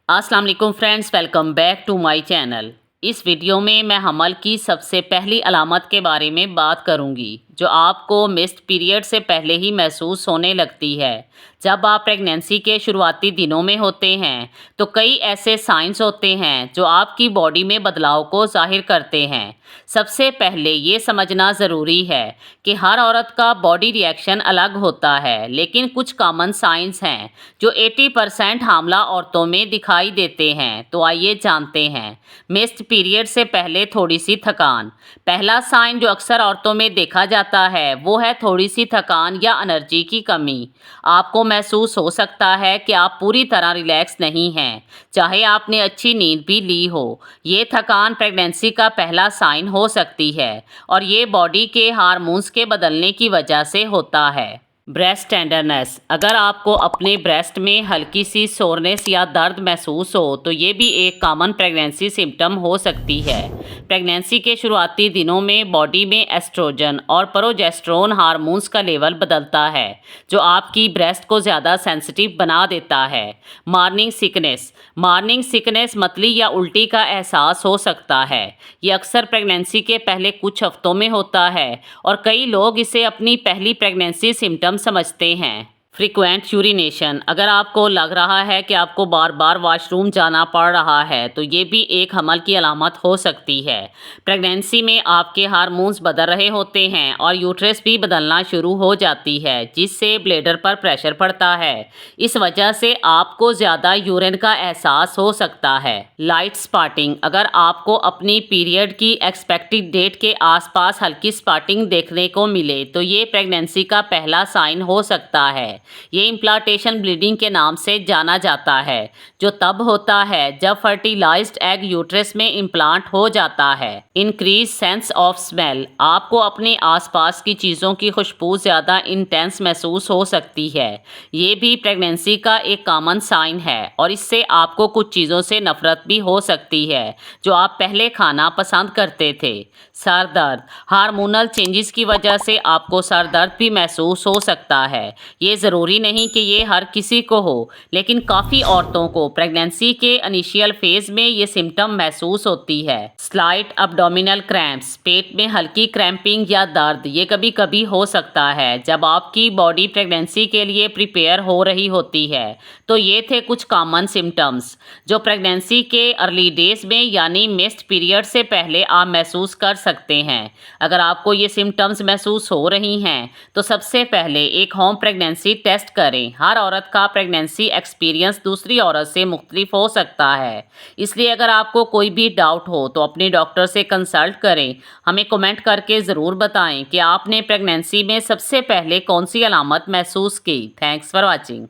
अस्सलाम वालेकुम friends, welcome back to my channel. इस वीडियो में मैं हमल की सबसे पहली अलामत के बारे में बात करूंगी जो आपको मिस्ड पीरियड से पहले ही महसूस होने लगती है। जब आप प्रेगनेंसी के शुरुआती दिनों में होते हैं तो कई ऐसे साइंस होते हैं जो आपकी बॉडी में बदलाव को जाहिर करते हैं। सबसे पहले ये समझना ज़रूरी है कि हर औरत का बॉडी रिएक्शन अलग होता है, लेकिन कुछ कॉमन साइंस हैं जो 80% हामला औरतों में दिखाई देते हैं। तो आइए जानते हैं। मिस्ड पीरियड से पहले थोड़ी सी थकान। पहला साइन जो अक्सर औरतों में देखा जाता है वो है थोड़ी सी थकान या एनर्जी की कमी। आपको महसूस हो सकता है कि आप पूरी तरह रिलैक्स नहीं हैं, चाहे आपने अच्छी नींद भी ली हो। ये थकान प्रेगनेंसी का पहला साइन हो सकती है और ये बॉडी के हार्मोन्स के बदलने की वजह से होता है। Breast tenderness. अगर आपको अपने ब्रेस्ट में हल्की सी सोरनेस या दर्द महसूस हो तो ये भी एक कॉमन प्रेगनेंसी सिम्टम हो सकती है। प्रेगनेंसी के शुरुआती दिनों में बॉडी में एस्ट्रोजन और प्रोजेस्टेरोन हार्मोन्स का लेवल बदलता है जो आपकी ब्रेस्ट को ज़्यादा सेंसिटिव बना देता है। मॉर्निंग सिकनेस मतली या उल्टी का एहसास हो सकता है। ये अक्सर प्रेगनेंसी के पहले कुछ हफ्तों में होता है और कई लोग इसे अपनी पहली प्रेगनेंसी सिम्टम समझते हैं। Frequent urination. अगर आपको लग रहा है कि आपको बार बार वॉशरूम जाना पड़ रहा है तो ये भी एक हमल की अलामत हो सकती है। प्रेगनेंसी में आपके हार्मोन्स बदल रहे होते हैं और यूट्रस भी बदलना शुरू हो जाती है जिससे ब्लैडर पर प्रेशर पड़ता है। इस वजह से आपको ज़्यादा यूरिन का एहसास हो सकता है। Light spotting. अगर आपको अपनी पीरियड की एक्सपेक्टेड डेट के आसपास हल्की स्पॉटिंग देखने को मिले तो ये प्रेगनेंसी का पहला साइन हो सकता है। ये इम्प्लांटेशन ब्लीडिंग के नाम से जाना जाता है जो तब होता है जब फर्टिलाइज्ड एग यूट्रस में इम्प्लांट हो जाता है। Increase sense of smell. आपको अपने आसपास की चीज़ों की खुशबू ज़्यादा इंटेंस महसूस हो सकती है। ये भी प्रेगनेंसी का एक कॉमन साइन है और इससे आपको कुछ चीज़ों से नफरत भी हो सकती है जो आप पहले खाना पसंद करते थे। सर दर्द। हार्मोनल चेंजेस की वजह से आपको सर दर्द भी महसूस हो सकता है। ये ज़रूरी नहीं कि ये हर किसी को हो, लेकिन काफ़ी औरतों को प्रेगनेंसी के इनिशियल फेज़ में ये सिम्टम महसूस होती है। Slight abdominal cramps. पेट में हल्की क्रैम्पिंग या दर्द ये कभी कभी हो सकता है जब आपकी बॉडी प्रेगनेंसी के लिए प्रिपेयर हो रही होती है। तो ये थे कुछ कॉमन सिम्टम्स जो प्रेगनेंसी के अर्ली डेज में यानी मिस्ड पीरियड से पहले आप महसूस कर सकते हैं। अगर आपको ये सिम्टम्स महसूस हो रही हैं तो सबसे पहले एक होम प्रेगनेंसी टेस्ट करें। हर औरत का प्रेगनेंसी एक्सपीरियंस दूसरी औरत से मुख्तलिफ हो सकता है, इसलिए अगर आपको कोई भी डाउट हो तो अपने डॉक्टर से कंसल्ट करें। हमें कमेंट करके ज़रूर बताएं कि आपने प्रेगनेंसी में सबसे पहले कौन सी अलामत महसूस की। Thanks for watching.